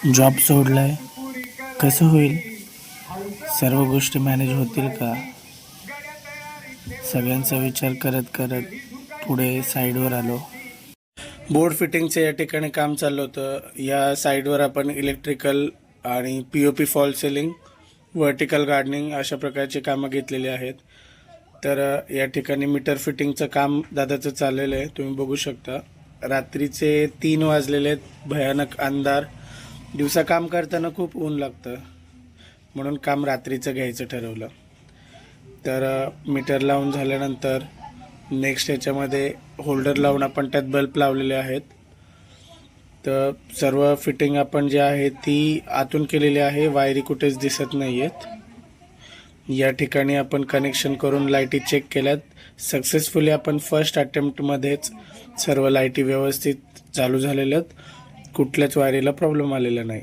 Job सोडलाय, कसं होईल? सर्व गोष्टी मॅनेज होतील का? सगळ्यांचा विचार करत करत पुढे साईडवर आलो. बोर्ड फिटिंगचं या ठिकाणी काम चाललं होतं. या साईडवर आपण इलेक्ट्रिकल आणि POP fall ceiling, vertical gardening अशा प्रकारची कामं घेतलेली आहेत. तर या ठिकाणी मीटर फिटिंगचं काम दादाचं चाललेलं आहे, तुम्ही बघू शकता. रात्रीचे 3 वाजलेले आहेत, भयानक अंधार. दिवसा काम करताना खूप ऊन लागतं, म्हणून काम रात्रीचं घ्यायचं ठरवलं. तर मीटर लावून झाल्यानंतर नेक्स्ट याच्यामध्ये होल्डर लावून आपण त्यात बल्ब लावलेले आहेत. तर सर्व फिटिंग आपण जे आहे ती आतून केलेली आहे, वायरी कुठेच दिसत नाही आहेत. या ठिकाणी आपण कनेक्शन करून लाईटी चेक केल्यात. सक्सेसफुली आपण फर्स्ट अटेम्प्टमध्येच सर्व लाईटी व्यवस्थित चालू झालेल्या आहेत. कुठल्याच वायरीला प्रॉब्लेम आलेला नाही.